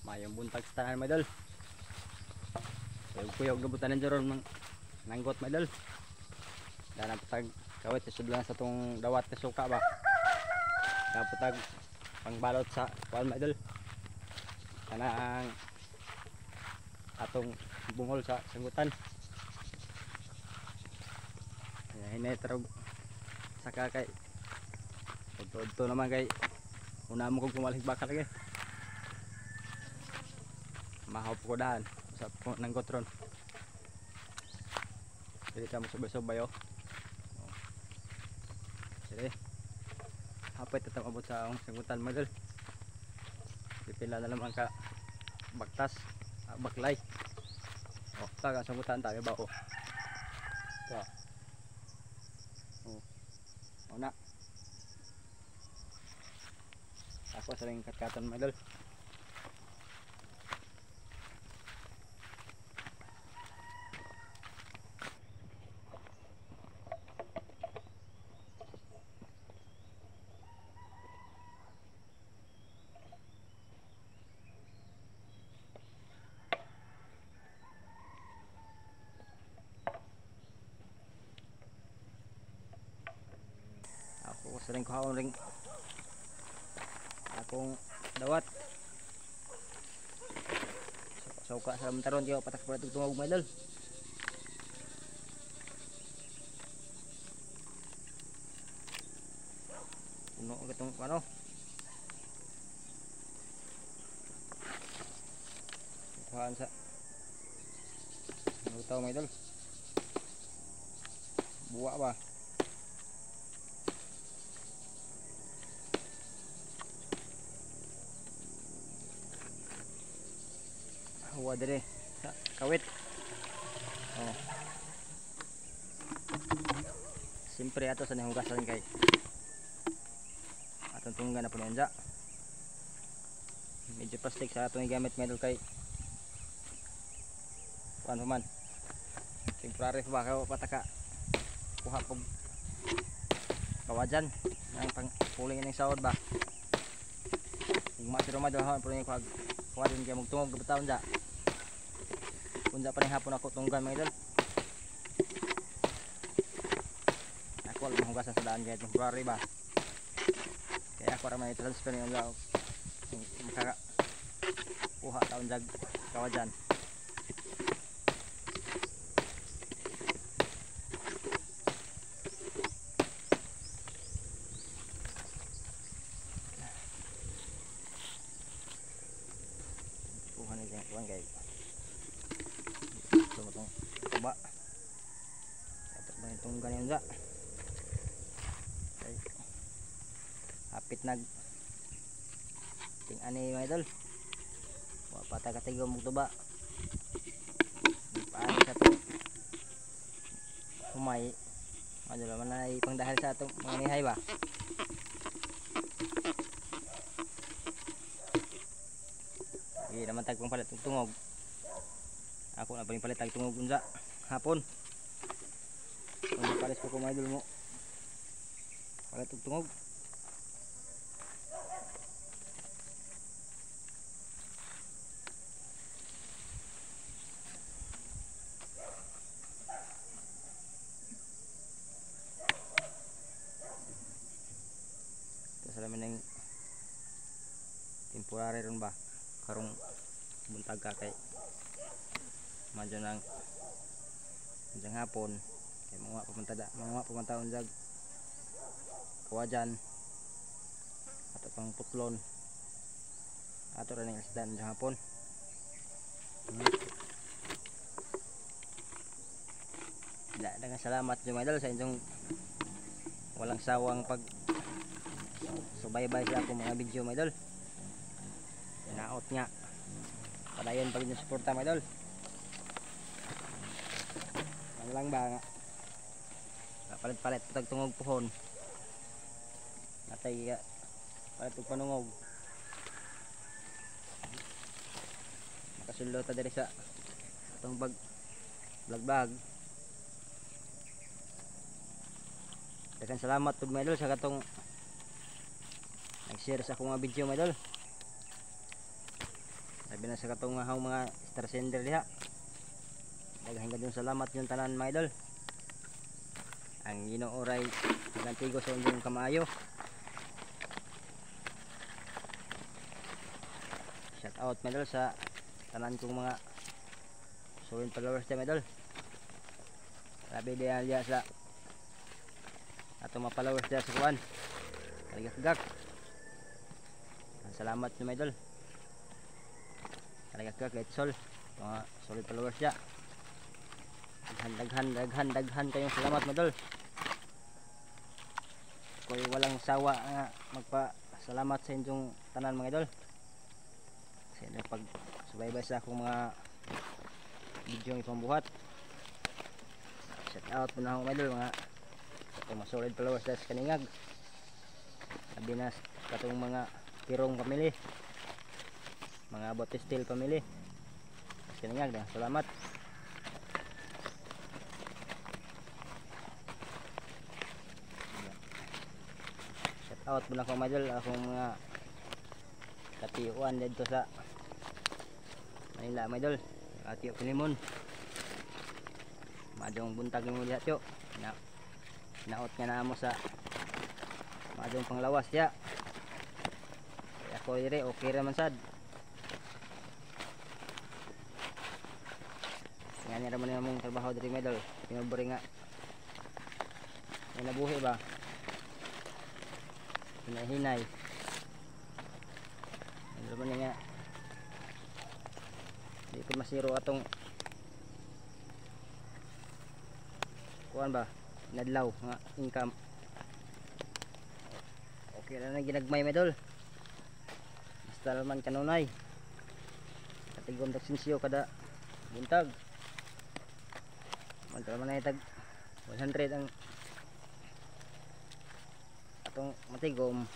Mayong buntag sa tanan mga idol. Kuyog gabutan ng jaron nanggot mga idol. Dana patag kawit isudlan sa tong dawat na suka ba. Kapatag pangbalot sa kuan mga idol. Kanang atong bungol sa sanggutan. Hinay tarog saka kay udto naman kay una mo kog pumalig bakal lagi. Mahop ko dahan sa nanggot ron. Jadi kamu subay-subay oh. Jadi hapit tetap abot sa akong sanggutan mga idol. Pipila na naman ka baktas, baklay. Oh, taga sanggutan tayo ba oh. So. Oh. Una. Ako sering kat-katan mga idol. Ako sering kuhaon ring akong dawat. Suka sa mentaron kaya patak pa tugtungog mga idol. Puno gatong ano. Kuhaan sa lutaw mga idol. Buwa ba? Huwa dire sa kawit. Oh. Siyempre ato sa nahugasan kay atong tunggan na po niya. Medyo plastic sa atong gamit medyo kay paano man temporary ba kayo pataka kuha pog kawajan ang pang puling ng sahod ba igma si Roma daw pero yung kuha din kaya magtungog gabataon dya punja pa rin hapon ako tunggan mga idol. Ako alam mahugasan sa daan kaya temporary ba kaya ako ramay transfer yung daw makaka kuha taon jag kawajan. Kuha nito yung kuhan guys itong tuba ito ba itong ganyan dyan okay. Hapit nag ting ani mga idol patag-katigaw mong tuba paano sa itong humay ano naman na ipang dahil sa itong mga nihay ba hindi naman tagpang palit ng tungog. Ako na paling palit tag tungog unsa hapon. Kung palis ko mga idol mo. Palit og tungog. Ito salamin ng temporary ron ba karong buntag ka kay madyo nang dyan hapon kay mga pumunta jag kawajan ato pang putlon ato rin ang isdan dyan hapon. Daghang salamat dyan mga idol sa inyong walang sawang pag subaybay sa akong mga video mga idol. Naot nga padayon pag inyong suporta mga idol. Ano lang ba nga palit-palit patag tungog puhon natay palit og panungog makasulod ta diri sa atong bag daghang salamat pud mga idol sa katong nag-share sa akong mga video mga idol. Sabi na sa katungahaw mga star sender diha. Daghang kadong salamat yung tanan mga idol. Ang Ginoo ray nagantigo sa inyong kamaayo. Shout out mga idol sa tanan kong mga solid followers diha mga idol. Grabe diya sa atong mga followers diya sa kuan. Kaligak-gak. Salamat nyo mga idol. Kaligak-gak kahit sol. Mga solid followers diya. Daghan kayong salamat mga idol. Ko'y walang sawa nga magpa-salamat sa inyong tanan mga idol. Kasi pag subaybay sa akong mga video ng ipambuhat. Shout out po na ako mga idol, mga solid followers sa kaningag. Sabi na katong mga Pirong family, mga Botistil family sa kaningag na salamat. Shout out po na ako mga idol, akong mga katiuan dito sa Manila mga idol. Katiyo Pilimon, madong buntag mo diha tiyo na naot nga naamo sa madong panglawas diya. Kaya ako dire okay raman sad. Nga raman na mong trabaho diri medal. Pinuburi nga may nabuhi ba, hinay-hinay. Ano raman nga di ko masiro atong kuan ba, nadlaw nga income. Okay na lang ginagmay medol. Basta naman kanunay. Katigom taksinsyo kada buntag. Mantal man ay tag 100 ang atong matigom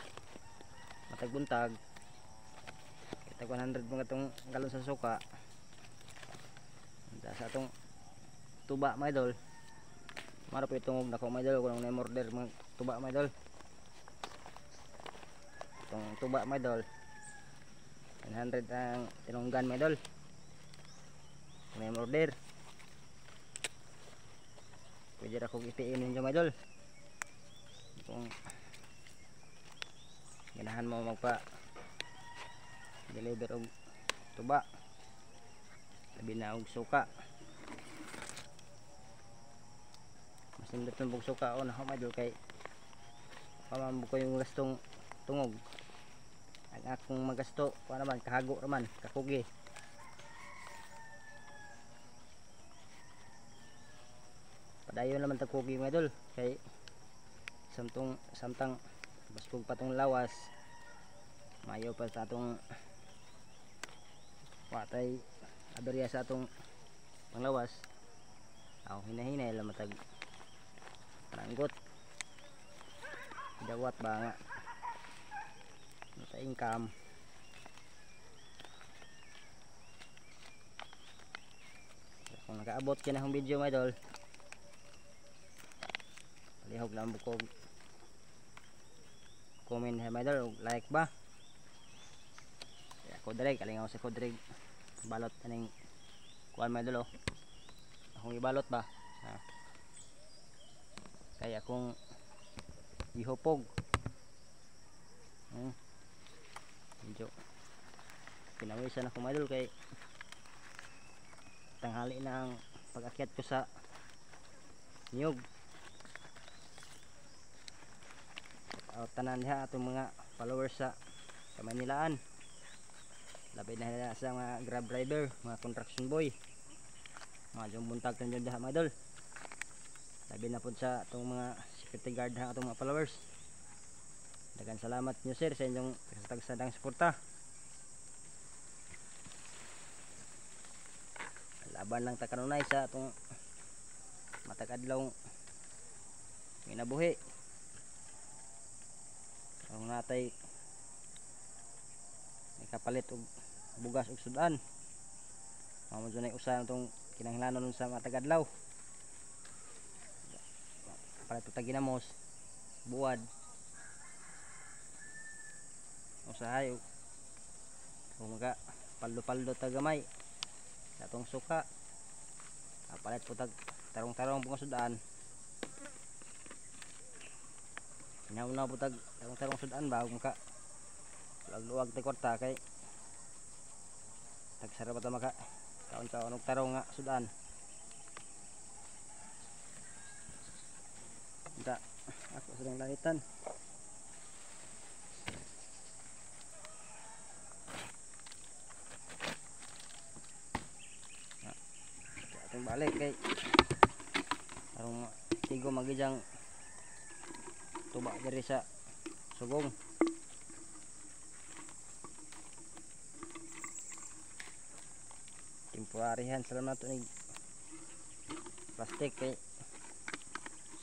matag buntag. Tag 100 mga atong galon sa suka. Sa atong tuba mga idol. Mara po itong nako mga idol kung na order mga tuba mga idol. Itong tuba mga idol 100 ang tinunggan mga idol. May order pwede ra kong ipiin ninyo mga idol kung ganahan mo magpa deliver og tuba labi na og suka. Mas nindot ng suka o na humadyo kay pamambo ko yung gastong tungog. Ang akong magasto pa naman kahago naman kakugi. Padayon naman tagkugi mga idol kay samtang baskog patong lawas mayo pa sa atong watay aberya sa atong panglawas. Aw hinahinay lang matag pananggot dawat ba nga sa income. Kung nakaabot ka na yung video mga idol, palihog lang bukog comment mga idol, like ba. Kaya kodreg kalingaw sa kodreg balot aning kuan mga idol. Akong ibalot ba kaya akong ihupog medyo pinawisan ako mga idol kay tanghali na ang pag-akyat ko sa niyog. Tanan diha atong mga followers sa Manilaan, labi na nila sa mga grab driver, mga construction boy, mga buntag tanyo diha mga idol. Labi na po sa atong mga security guard ha atong mga followers. Daghang salamat nyo sir sa inyong tagsadang suporta. Laban lang ta kanunay sa atong matag adlaw ginabuhi. Kung natay kapalit og bugas og sudan, mamo dunay usa tong kinahanglanon sa matag adlaw. Kapalit tag ginamos buwad usahay kung paldo-paldo tagamay atong suka palit po tag tarong-tarong pang sudan inauna po tag tarong-tarong sudan ba kung ka luwag tay kwarta kay tag sarap ta maka kaon-kaon og tarong nga sudan da ako sa langitan ating balik kay arong tigo magijang tuba diri sa sugong temporarihan salam nato ni plastic kay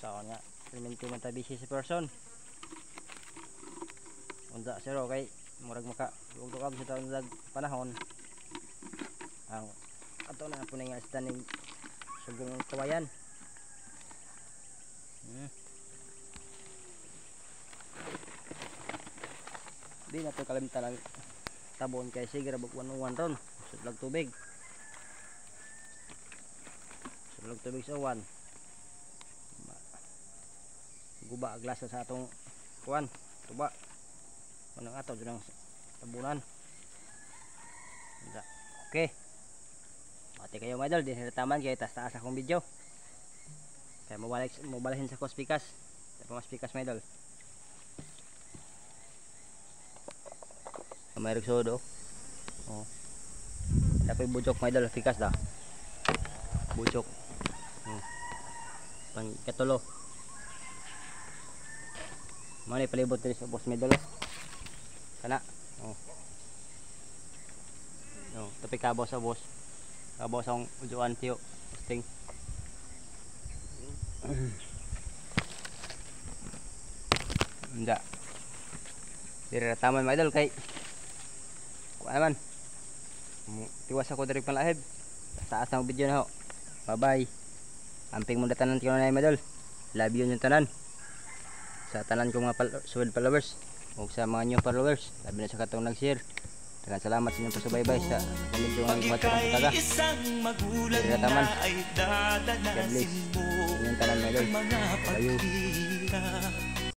sa nga elemento man ta busy si person unda zero kay murag maka lugdukab sa taon dag panahon ang ato na po nga standing sugong kawayan di na to kalimtan ang tabon kay sige rabog 101 ron sudlag tubig sa uwan guba glasa sa atong kuan tuba manang ato dyan ang tabunan okay pati kayo mga idol di taman kaya taas akong video kaya mabalahin sa ko spikas mga spikas mga idol may riksodo oh dapat bujok mga idol spikas dah bujok pang katulo mana palibot diri sa boss medal kana oh no tapi kabaw sa boss kabaw sa ujuan tiyo sting enggak diri taman medal kay kuan man tiwas ako diri panlahib taas ang video na ho bye bye amping muna tanan tiyo na medal love you yung tanan sa tanan ko mga solid followers o sa mga new followers labi na sa katong nag-share daghang salamat sa inyong pasubaybay sa video ng mga turong putaga diri taman God bless inyong tanan medal. Ayo.